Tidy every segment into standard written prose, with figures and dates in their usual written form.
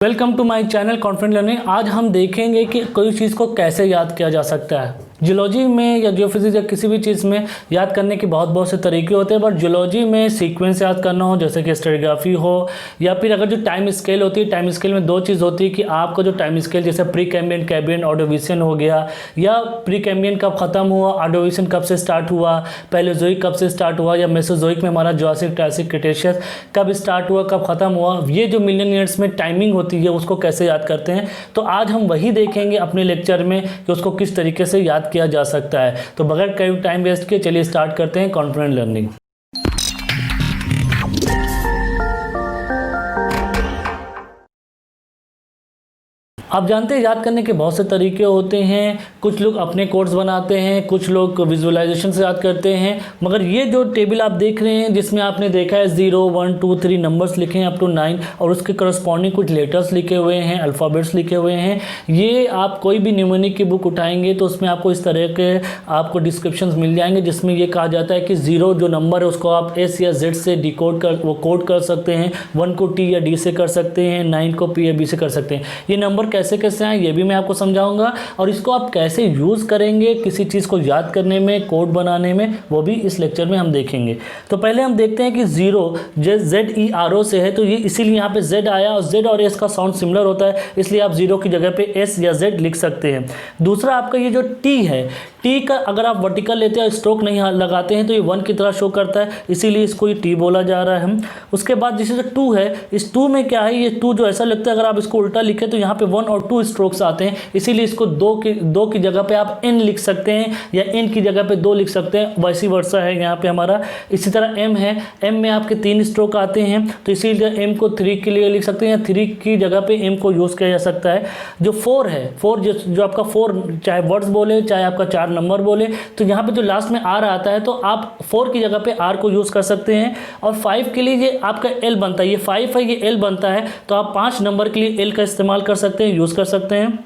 Welcome to my channel confident learning. आज हम देखेंगे कि कोई चीज़ को कैसे याद किया जा सकता है। जियोलॉजी में या जियोफिजिक्स या किसी भी चीज़ में याद करने के बहुत से तरीके होते हैं, बट जियोलॉजी में सीक्वेंस याद करना हो, जैसे कि स्टेरियोग्राफी हो, या फिर अगर जो टाइम स्केल होती है, टाइम स्केल में दो चीज़ होती है कि आपका जो टाइम स्केल जैसे प्री कैम्ब्रियन, कैम्ब्रियन, ऑर्डोविशियन हो गया, या प्री कैम्ब्रियन कब खत्म हुआ, ऑर्डोविशियन कब से स्टार्ट हुआ, पैलेओजोइक कब से स्टार्ट हुआ, या मेसोजोइक में हमारा जुरासिक, ट्रायसिक, क्रिटेशियस कब स्टार्ट हुआ, कब खत्म हुआ, ये जो मिलियन ईयर्स में टाइमिंग होती है उसको कैसे याद करते हैं। तो आज हम वही देखेंगे अपने लेक्चर में कि उसको किस तरीके से याद किया जा सकता है। तो बगैर कोई टाइम वेस्ट किए चलिए स्टार्ट करते हैं कॉन्फिडेंट लर्निंग। आप जानते हैं याद करने के बहुत से तरीके होते हैं। कुछ लोग अपने कोड्स बनाते हैं, कुछ लोग विजुअलाइजेशन से याद करते हैं। मगर ये जो टेबल आप देख रहे हैं जिसमें आपने देखा है 0 1 2 3 नंबर्स लिखे हैं अप टू 9 और उसके करस्पॉन्डिंग कुछ लेटर्स लिखे हुए हैं, अल्फ़ाबेट्स लिखे हुए हैं। ये आप कोई भी न्यूमेरिक की बुक उठाएंगे तो उसमें आपको इस तरह के आपको डिस्क्रिप्शंस मिल जाएंगे, जिसमें ये कहा जाता है कि 0 जो नंबर है उसको आप S या Z से डिकोड कर वो कोड कर सकते हैं, 1 को T या D से कर सकते हैं, 9 को P या B से कर सकते हैं। ये नंबर कैसे कैसे आए ये भी मैं आपको समझाऊंगा, और इसको आप कैसे यूज़ करेंगे किसी चीज़ को याद करने में, कोड बनाने में, वो भी इस लेक्चर में हम देखेंगे। तो पहले हम देखते हैं कि 0 ZERO से है, तो ये इसीलिए यहाँ पे Z आया, और Z और S का साउंड सिमिलर होता है, इसलिए आप 0 की जगह पे S या Z लिख सकते हैं। दूसरा आपका ये जो T है, T का अगर आप वर्टिकल लेते हैं और स्ट्रोक नहीं लगाते हैं तो ये 1 की तरह शो करता है, इसीलिए इसको ये T बोला जा रहा है। उसके बाद जैसे जो 2 है, इस 2 में क्या है, ये 2 जो ऐसा लगता है अगर आप इसको उल्टा लिखें तो यहाँ पे 1 और 2 स्ट्रोक्स आते हैं, इसीलिए इसको 2 की जगह पे आप N लिख सकते हैं, या N की जगह पे 2 लिख सकते हैं, वैसी वर्सा है यहाँ पे हमारा। इसी तरह M है, M में आपके 3 स्ट्रोक आते हैं, तो इसीलिए M को 3 के लिए लिख सकते हैं, या 3 की जगह पे M को यूज़ किया जा सकता है। जो 4 है, 4 जो आपका 4 चाहे वर्ड्स बोले चाहे आपका 4 नंबर बोले, तो यहाँ पे जो लास्ट में R आता है तो आप 4 की जगह पे R को यूज़ कर सकते हैं। और 5 के लिए ये आपका L बनता है, ये 5 है, ये L बनता है, तो आप 5 नंबर के लिए L का इस्तेमाल कर सकते हैं, यूज़ कर सकते हैं।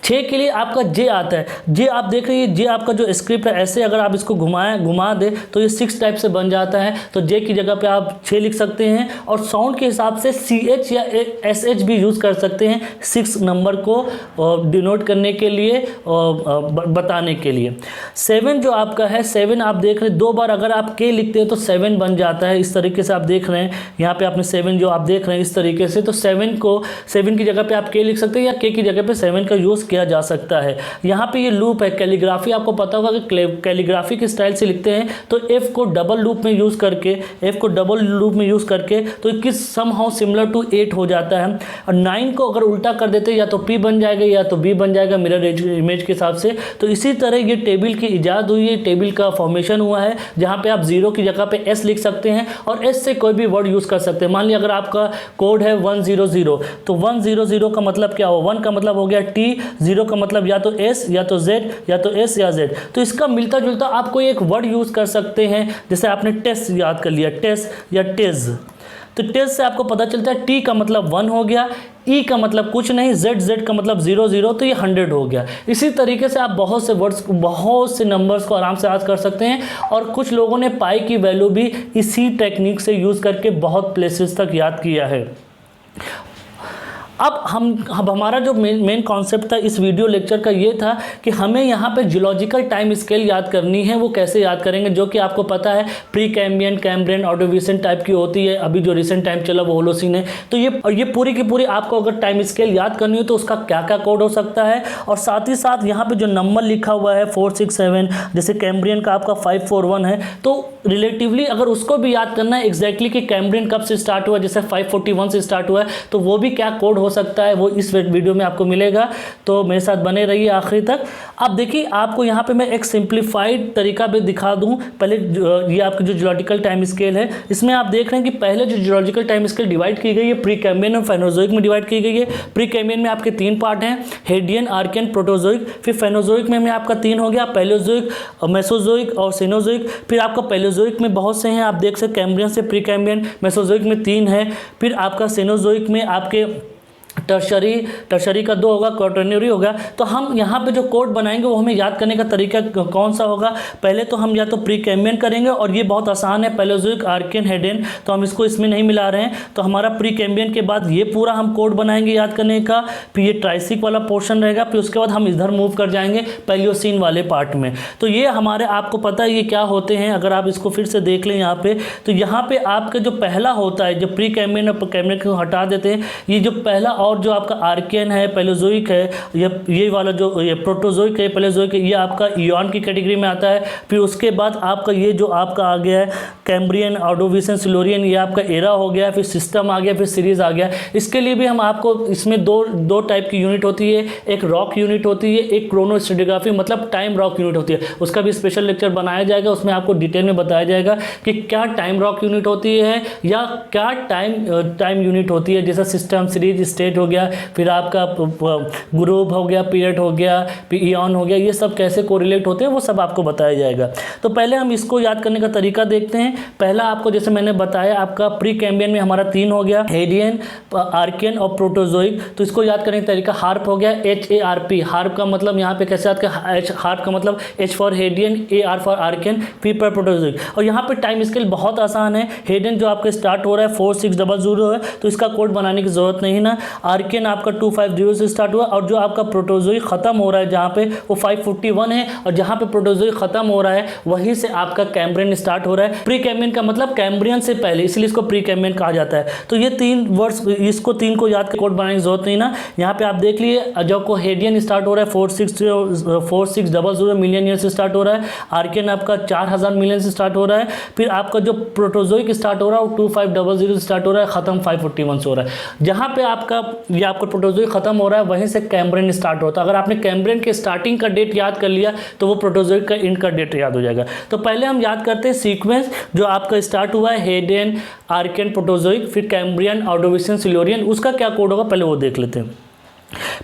6 के लिए आपका J आता है। J आप देख रहे हैं, J आपका जो स्क्रिप्ट है, ऐसे अगर आप इसको घुमा दे तो ये 6 टाइप से बन जाता है, तो J की जगह पे आप 6 लिख सकते हैं। और साउंड के हिसाब से CH या SH भी यूज़ कर सकते हैं 6 नंबर को डिनोट करने के लिए, बताने के लिए। 7 जो आपका है, 7 आप देख रहे हैं, 2 बार अगर आप K लिखते हैं तो 7 बन जाता है, इस तरीके से आप देख रहे हैं। यहाँ पे आपने 7 जो आप देख रहे हैं इस तरीके से, तो 7 की जगह पे आप K लिख सकते हैं, या K की जगह पे 7 का यूज़ किया जा सकता है। यहाँ पे ये लूप है, कैलीग्राफी आपको पता होगा कि कैलीग्राफी के स्टाइल से लिखते हैं, तो F को डबल लूप में यूज़ करके तो किस समहाउ सिमिलर टू 8 हो जाता है। और 9 को अगर उल्टा कर देते हैं या तो P बन जाएगा या तो B बन जाएगा मिरर इमेज के हिसाब से। तो इसी तरह ये टेबल की इजाद हुई है, टेबल का फॉर्मेशन हुआ है, जहाँ पे आप 0 की जगह पे S लिख सकते हैं और S से कोई भी वर्ड यूज़ कर सकते हैं। मान लिया अगर आपका कोड है 100, तो 100 का मतलब क्या हो, 1 का मतलब हो गया T, 0 का मतलब या तो S या तो Z, या तो S या Z। तो इसका मिलता जुलता आप कोई एक वर्ड यूज़ कर सकते हैं, जैसे आपने टेस्ट याद कर लिया, टेस्ट या टेज, तो टेस्ट से आपको पता चलता है T का मतलब 1 हो गया, E का मतलब कुछ नहीं, Z का मतलब 0, तो ये 100 हो गया। इसी तरीके से आप बहुत से वर्ड्स, बहुत से नंबर्स को आराम से याद कर सकते हैं। और कुछ लोगों ने पाई की वैल्यू भी इसी टेक्निक से यूज़ करके बहुत प्लेसेस तक याद किया है। अब हमारा जो मेन कॉन्सेप्ट था इस वीडियो लेक्चर का ये था कि हमें यहाँ पे जियोलॉजिकल टाइम स्केल याद करनी है। वो कैसे याद करेंगे, जो कि आपको पता है pre Cambrian, Cambrian, Ordovician type की होती है। अभी जो रिसेंट टाइम चला वो होलोसीन है। तो ये पूरी की पूरी आपको अगर टाइम स्केल याद करनी हो तो उसका क्या क्या कोड हो सकता है। और साथ ही साथ यहाँ पर जो नंबर लिखा हुआ है 4 6 7, जैसे कैम्ब्रियन का आपका 5 4 1 है, तो रिलेटिवली अगर उसको भी याद करना है एग्जैक्टली कि कैम्ब्रियन कब से स्टार्ट हुआ, जैसे 541 से स्टार्ट हुआ है, तो वो भी क्या कोड हो सकता है वो इस वीडियो में आपको मिलेगा। तो मेरे साथ बने रहिए आखिरी तक। अब देखिए आपको यहाँ पे मैं एक सिंप्लीफाइड तरीका भी दिखा दूँ। पहले ये आपकी जो जियोलॉजिकल टाइम स्केल है, इसमें आप देख रहे हैं कि पहले जो जियोलॉजिकल टाइम स्केल डिवाइड की गई है प्री कैम्ब्रियन और फेनोजोइक में डिवाइड की गई है। प्री कैम्ब्रियन में आपके 3 पार्ट हैं, हेडियन, आर्कियन, प्रोटोजोइक। फिर फेनोजोइक में आपका 3 हो गया, पैलेओजोइक, मेसोजोइक और सीनोजोइक। फिर आपका पैलेओजोइक में बहुत से हैं, आप देख सकते कैम्ब्रियन से प्री कैम्ब्रियन। मेसोजोइक में 3 है। फिर आपका सीनोजोइक में आपके टर्शरी का 2 होगा, क्वाटरनरी होगा। तो हम यहाँ पे जो कोड बनाएंगे वो हमें याद करने का तरीका कौन सा होगा, पहले तो हम या तो प्री कैम्बियन करेंगे, और ये बहुत आसान है, पैलेओजोइक, आर्कियन, हेडियन, तो हम इसको इसमें नहीं मिला रहे हैं। तो हमारा प्री कैम्बियन के बाद ये पूरा हम कोड बनाएंगे याद करने का, फिर ये ट्राइसिक वाला पोर्शन रहेगा, फिर उसके बाद हम इधर मूव कर जाएंगे पैलियोसीन वाले पार्ट में। तो ये हमारे, आपको पता है ये क्या होते हैं, अगर आप इसको फिर से देख लें यहाँ पे, तो यहाँ पे आपका जो पहला होता है, जो प्री कैम्बियन और कैम्बियन को हटा देते हैं, ये जो पहला और जो आपका आर्कियन है, पैलेओजोइक है, ये वाला जो ये प्रोटोजोइक है, पैलेओजोइक है, ये आपका इयॉन की कैटेगरी में आता है। फिर उसके बाद आपका ये जो आपका आ गया है कैम्ब्रियन, ऑर्डोविशियन, सिल्यूरियन, ये आपका एरा हो गया, फिर सिस्टम आ गया, फिर सीरीज आ गया। इसके लिए भी हम आपको, इसमें दो टाइप की यूनिट होती है, एक रॉक यूनिट होती है, एक क्रोनोस्ट्रेटिग्राफी मतलब टाइम रॉक यूनिट होती है। उसका भी स्पेशल लेक्चर बनाया जाएगा, उसमें आपको डिटेल में बताया जाएगा कि क्या टाइम रॉक यूनिट होती है या क्या टाइम यूनिट होती है। जैसा सिस्टम, सीरीज, स्टेट हो गया, फिर आपका ग्रुप हो गया, पीरियड हो गया, फिर इयॉन हो गया, ये सब कैसे कोरिलेट होते हैं वो सब आपको बताया जाएगा। तो पहले हम इसको याद करने का तरीका देखते हैं। पहला आपको जैसे मैंने बताया, आपका प्री कैम्बियन में हमारा 3 हो गया, हेडियन, आर्कियन और प्रोटोजोइक। तो इसको याद करने का तरीका हार्प हो गया, HARP। हार्प का मतलब यहाँ पे कैसे याद कर, हार्प का मतलब H for Hadean, AR for Archean, P पर प्रोटोजोइक। और यहाँ पे टाइम स्केल बहुत आसान है। हेडियन जो आपका स्टार्ट हो रहा है 4600 है, तो इसका कोड बनाने की जरूरत नहीं ना। आर्कियन आपका 250 से स्टार्ट हुआ, और जो आपका प्रोटोजोइक खत्म हो रहा है जहाँ पे, वो 541 है, और जहाँ पे प्रोटोजोइक खत्म हो रहा है वहीं से आपका कैम्ब्रियन स्टार्ट हो रहा है। प्री कैम्बियन का मतलब कैम्ब्रियन से पहले, इसलिए इसको प्री कैम्बियन कहा जाता है। तो ये 3 वर्ड्स, इसको 3 को याद कर कोड बनाने की जरूरत नहीं ना। यहाँ पे आप देख लिए, जब को हेडियन स्टार्ट हो रहा है 4600 मिलियन ईयर से स्टार्ट हो रहा है, आर्कियन आपका 4000 मिलियन से स्टार्ट हो रहा है, फिर आपका जो प्रोटोजोइक स्टार्ट हो रहा है वो 2500 से स्टार्ट हो रहा है, खत्म 541 से हो रहा है। जहाँ पे आपका ये आपका प्रोटोजोइक खत्म हो रहा है वहीं से कैम्ब्रियन स्टार्ट होता है। अगर आपने कैम्ब्रियन के स्टार्टिंग का डेट याद कर लिया तो वो प्रोटोजोइक का एंड का डेट याद हो जाएगा। तो पहले हम याद करते हैं सीक्वेंस, जो आपका स्टार्ट हुआ है हेडियन, आर्कियन, प्रोटोजोइक, फिर कैम्ब्रियन, ऑर्डोविशियन, सिल्यूरियन, उसका क्या कोड होगा पहले वो देख लेते हैं।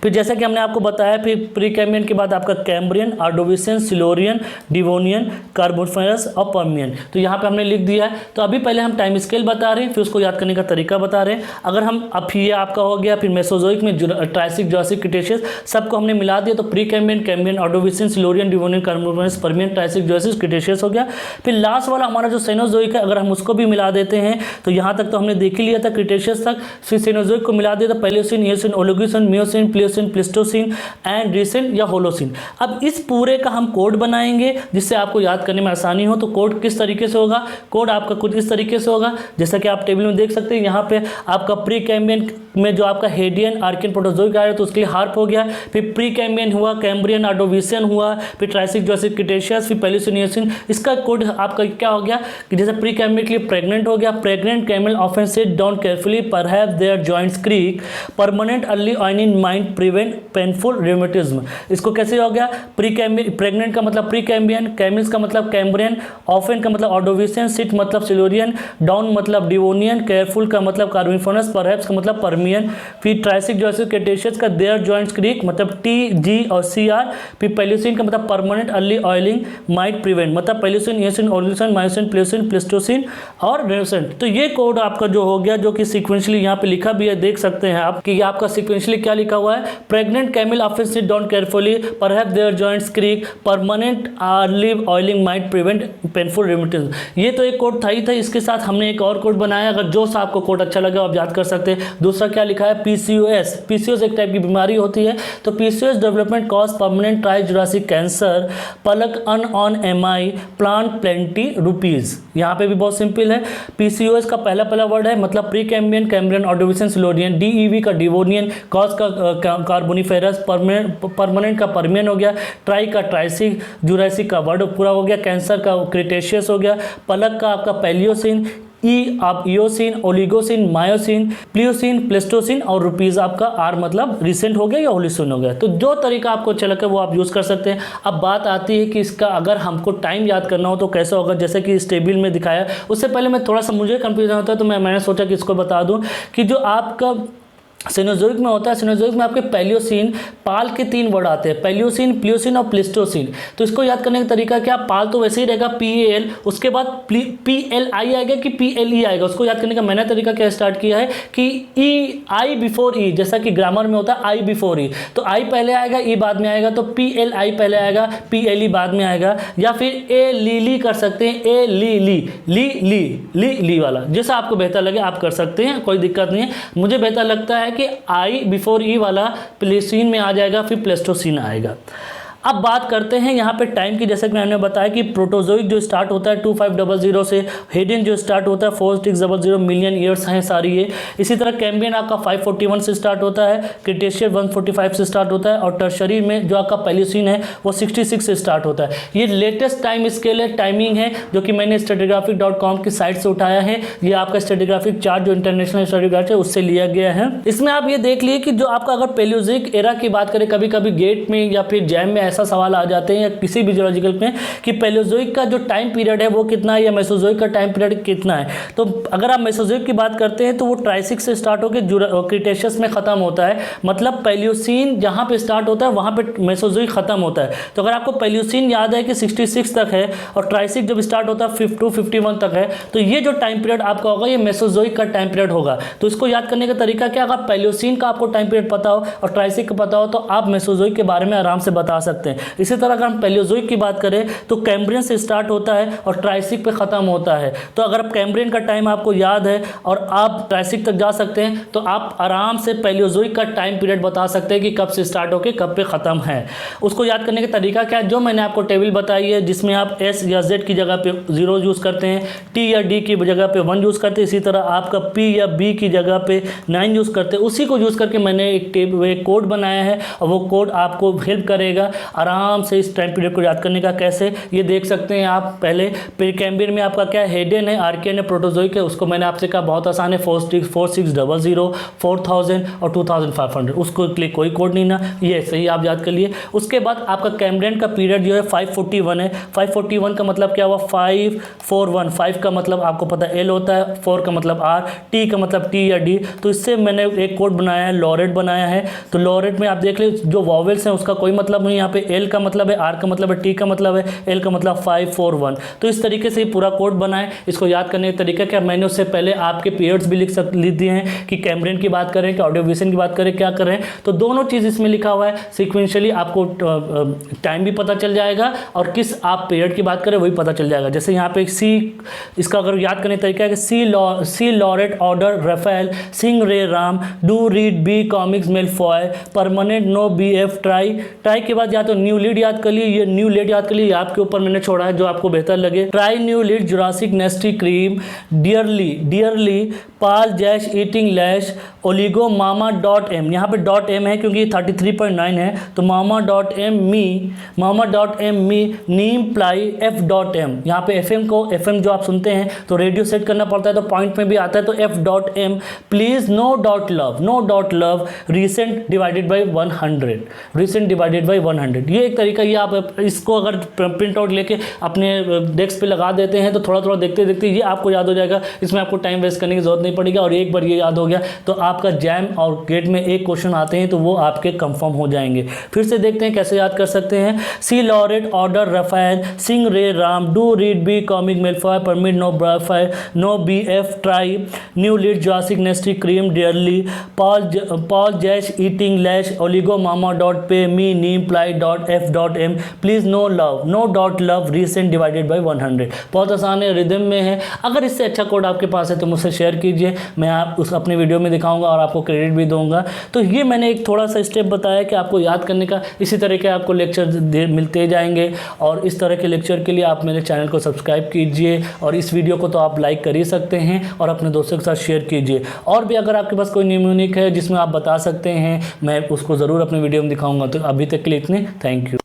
फिर जैसा कि हमने आपको बताया, फिर प्री कैम्बियन के बाद आपका कैम्ब्रियन, ऑर्डोविशियन, सिल्यूरियन, डिवोनियन, कार्बोनिफरस और पर्मियन। तो यहाँ पे हमने लिख दिया है। तो अभी पहले हम टाइम स्केल बता रहे हैं, फिर उसको याद करने का तरीका बता रहे हैं। अगर हम अब ये आपका हो गया, फिर मेसोजोइक में ट्राइसिक, जुरासिक, क्रिटेशियस सबको हमने मिला दिया। तो Precambrian, Cambrian, Ordovician, Silurian, Devonian, Carboniferous, Permian, Triassic, Jurassic, Cretaceous हो गया। फिर लास्ट वाला हमारा जो सेनोजोइक है, अगर हम उसको भी मिला देते हैं तो यहाँ तक तो हमने देख ही लिया था, क्रिटेशियस तक। फिर सेनोजोइक को मिला दिया था, Palaeocene, Eocene, Oligocene, Miocene, Pliocene, Pleistocene and recent या होलोसीन। अब इस पूरे का हम कोड बनाएंगे जिससे आपको याद करने में आसानी हो। तो कोड किस तरीके से होगा, कोड आपका कुछ इस तरीके से होगा, जैसा कि आप टेबल में देख सकते हैं। यहाँ पे आपका प्री कैम्बियन में जो आपका हेडियन, आर्कियन, प्रोटोजोइक आया तो उसके लिए हार्प हो गया। फिर प्री कैम्बियन हुआ, कैम्ब्रियन, ऑर्डोविशियन हुआ, फिर ट्राइसिक, जुरासिक, क्रिटेशियस, फिर पैलियोसीन, ईओसीन। इसका कोड आपका क्या हो गया कि जैसे प्री कैम्बियन के लिए प्रेग्नेंट हो गया, pregnant camel often sit down carefully, perhaps their joints creak, permanent early oiling might prevent painful rheumatism. इसको कैसे हो गया, प्री कैम्बियन, प्रेग्नेंट का मतलब प्री कैम्बियन, कैमिल्स का मतलब कैम्ब्रियन, ऑफन का मतलब ऑर्डोविशियन, सिट मतलब सिल्यूरियन, डाउन मतलब डिवोनियन, केयरफुल का मतलब कार्बोनिफरस, परहैप्स का मतलब पर्मियन, फिर ट्राइसिक, जुरासिक, क्रिटेशियस का देयर जॉइंट्स क्रीक मतलब टी, जी और सी आर, फिर पैलियोसीन का मतलब permanent early oiling might prevent मतलब Paleocene, Eocene, Oligocene, Miocene, Pliocene, Pleistocene और रेनेसेंट। तो ये कोड आपका जो हो गया, जो कि सीक्वेंशियली यहाँ पे लिखा भी है, देख सकते हैं आप कि ये आपका सीक्वेंशियली क्या लिखा हुआ है, pregnant camel often sit down carefully, perhaps their joints creak, permanent early oiling might prevent painful rheumatism. ये तो एक कोड था ही था, इसके साथ हमने एक और कोड बनाया। अगर जो सा आपको कोड अच्छा लगे आप याद कर सकते हैं। दूसरा क्या लिखा है, पीसीओएस। पीसीओएस एक टाइप की बीमारी होती है। तो PCOS development cause permanent tri Jurassic cancer, Palak an on MI, plant plenty rupees. यहाँ पे भी बहुत सिंपल है। पीसीओएस का पहला वर्ड है मतलब Precambrian, Cambrian, Ordovician, Silurian, DEV का डिवोनियन, कॉज का कार्बोनिफेरस, परमानेंट का पर्मियन हो गया, ट्राई का ट्राइसिक, जुरासिक का वर्ड पूरा हो गया, कैंसर का क्रिटेशियस हो गया, पलक का आपका पैलियोसिन, ई आप इओसिन, ओलिगोसिन, मायोसिन, प्लियोसिन, प्लेस्टोसिन और रुपीज आपका आर मतलब रिसेंट हो गया या होलिसिन हो गया। तो जो तरीका आपको अच्छा लगे वो आप यूज़ कर सकते हैं। अब बात आती है कि इसका अगर हमको टाइम याद करना हो तो कैसे होगा, जैसे कि इस टेबल में दिखाया। उससे पहले मैं थोड़ा सा मुझे कंफ्यूजन होता है तो मैंने सोचा कि इसको बता दूं कि जो आपका सिनोजोइक में होता है, सिनोजोइक में आपके पैलियोसीन, पाल के 3 वर्ड आते हैं, पैलियोसीन, प्लियोसीन और प्लिस्टोसीन। तो इसको याद करने का तरीका क्या, पाल तो वैसे ही रहेगा PAL, उसके बाद PLI आएगा कि PLE आएगा। उसको याद करने का मैंने तरीका क्या स्टार्ट किया है कि I बिफोर E, जैसा कि ग्रामर में होता है I बिफोर E, तो I पहले आएगा, E बाद में आएगा, तो PLI पहले आएगा, PLE बाद में आएगा। या फिर ए ली कर सकते हैं, ए ली वाला, जैसा आपको बेहतर लगे आप कर सकते हैं, कोई दिक्कत नहीं है। मुझे बेहतर लगता है कि I बिफोर E वाला प्लेसीन में आ जाएगा, फिर प्लेस्टोसीन आएगा। अब बात करते हैं यहाँ पे टाइम की, जैसे कि मैंने बताया कि प्रोटोजोइक जो स्टार्ट होता है 2500 से, हेडेन जो स्टार्ट होता है 4600 मिलियन ईयर्स हैं सारी ये। इसी तरह कैम्ब्रियन आपका 541 से स्टार्ट होता है, क्रिटेशियस 145 से स्टार्ट होता है, और टर्शरी में जो आपका पैलियोसीन है वो 66 से स्टार्ट होता है। ये लेटेस्ट टाइम स्केल है, टाइमिंग है, जो कि मैंने stratigraphic.com की साइट से उठाया है। ये आपका स्ट्रेटिग्राफिक चार्ट जो इंटरनेशनल स्ट्रेटिग्राफिक है उससे लिया गया है। इसमें आप ये देख लिए कि जो आपका अगर पैलियोजोइक एरा की बात करें, कभी कभी गेट में या फिर जैम में ऐसा सवाल आ जाते हैं या किसी भी जियोलॉजिकल में कि पैलियोजोइक का जो टाइम पीरियड है वो कितना है या मेसोजोइक का टाइम पीरियड कितना है। तो अगर आप मेसोजोइक की बात करते हैं तो वो ट्राइसिक से स्टार्ट होकर क्रिटेशियस में खत्म होता है, मतलब पैलियोसीन जहां पे स्टार्ट होता है वहां पे मेसोजोइक खत्म होता है। तो अगर आपको पैलियोसीन याद है कि 66 तक है और ट्राइसिक जब स्टार्ट होता है 51 तक है, तो ये जो टाइम पीरियड आपका होगा ये मेसोजोइक का टाइम पीरियड होगा। तो इसको याद करने का तरीका क्या, अगर पैलियोसीन का आपको टाइम पीरियड पता हो और ट्राइसिक का पता हो तो आप मेसोजोइक के बारे में आराम से बता सकते हैं। इसी तरह अगर हम पैलियोजोइक की बात करें तो कैम्ब्रियन से स्टार्ट होता है और ट्राइसिक पे ख़त्म होता है। तो अगर आप कैम्ब्रियन का टाइम आपको याद है और आप ट्राइसिक तक जा सकते हैं तो आप आराम से पैलियोजोइक का टाइम पीरियड बता सकते हैं कि कब से स्टार्ट होकर कब पे ख़त्म है। उसको याद करने का तरीका क्या है, जो मैंने आपको टेबल बताई है जिसमें आप S या Z की जगह पे 0 यूज़ करते हैं, T या D की जगह पे 1 यूज़ करते हैं, इसी तरह आपका P या B की जगह पे 9 यूज़ करते हैं। उसी को यूज़ करके मैंने एक कोड बनाया है और वो कोड आपको हेल्प करेगा आराम से इस टाइम पीरियड को याद करने का। कैसे, ये देख सकते हैं आप। पहले कैम्ब्रियन में आपका क्या हेडेन है, आर्कियन है, प्रोटोजोइक है, उसको मैंने आपसे कहा बहुत आसान है, 4600, 4000 और 2500, उसको लिए कोई कोड नहीं ना, ये सही आप याद कर लिए। उसके बाद आपका कैम्ब्रियन का पीरियड जो है 541 है। 541 का मतलब क्या हुआ, 541, 5 का मतलब आपको पता है L होता है, 4 का मतलब R, T का मतलब T या D। तो इससे मैंने एक कोड बनाया है, लॉरेट बनाया है। तो लॉरेट में आप देख ले जो वॉवेल्स हैं उसका कोई मतलब नहीं, यहाँ पे L का मतलब है, R का मतलब है, T का मतलब है, L का मतलब 541। तो इस तरीके से पूरा कोड बनाए। इसको याद करने का तरीका क्या, मैंने उससे पहले आपके पीरियड्स भी लिख दिए हैं कि कैम्ब्रियन की बात करें कि ऑडियोविजन की बात करें क्या करें, तो दोनों चीज़ इसमें लिखा हुआ है। सिक्वेंशियली आपको टाइम भी पता चल जाएगा और किस आप पीरियड की बात करें वही पता चल जाएगा। जैसे यहाँ पे सी, इसका अगर याद करने का तरीका है कि सी लॉरेट ऑर्डर राफेल सिंह रे Ram do read B comics Malfoy permanent no BF try के बाद या तो न्यू लीड याद कर लिए, ये न्यू लीड याद कर लिए, आपके ऊपर मैंने छोड़ा है जो आपको बेहतर लगे। Try new lead Jurassic nasty cream dearly पाल जैश ईटिंग लैश ओलिगो मामा .m, यहाँ पे .m है क्योंकि 33.9 है, तो मामा.m मी नीम प्लाई f.m, यहाँ पे FM जो आप सुनते हैं तो रेडियो सेट करना पड़ता है तो पॉइंट में भी आता है, तो f.m please no dot love recent divided by 100, ये एक तरीका। ये आप इसको अगर प्रिंट आउट लेके अपने डेस्क पे लगा देते हैं तो थोड़ा थोड़ा देखते देखते ये आपको याद हो जाएगा, इसमें आपको टाइम वेस्ट करने की जरूरत नहीं पड़ेगी। और एक बार ये याद हो गया तो आपका जैम और गेट में एक क्वेश्चन आते हैं तो वो आपके कंफर्म हो जाएंगे। फिर से देखते हैं कैसे याद कर सकते हैं। सी लॉरेट ऑर्डर राफेल सिंह रे Ram do read B comic Malfoy permit no BF try new lead Jurassic nasty cream dearly Paul जैश ईटिंग लैश ओलिगो मामा .पे मी नीम ply .f.m please no dot love recent divided by 100। बहुत आसान है, रिदम में है। अगर इससे अच्छा कोड आपके पास है तो मुझसे शेयर कीजिए, मैं आप उस अपने वीडियो में दिखाऊंगा और आपको क्रेडिट भी दूंगा। तो ये मैंने एक थोड़ा सा स्टेप बताया कि आपको याद करने का। इसी तरह के आपको लेक्चर मिलते जाएंगे और इस तरह के लेक्चर के लिए आप मेरे चैनल को सब्सक्राइब कीजिए और इस वीडियो को तो आप लाइक कर ही सकते हैं और अपने दोस्तों के साथ शेयर कीजिए। और भी अगर आपके पास कोई न्यूमोनिक है जिसमें आप बता सकते हैं, मैं उसको ज़रूर अपने वीडियो में दिखाऊंगा। तो अभी तक के लिए इतने, थैंक यू।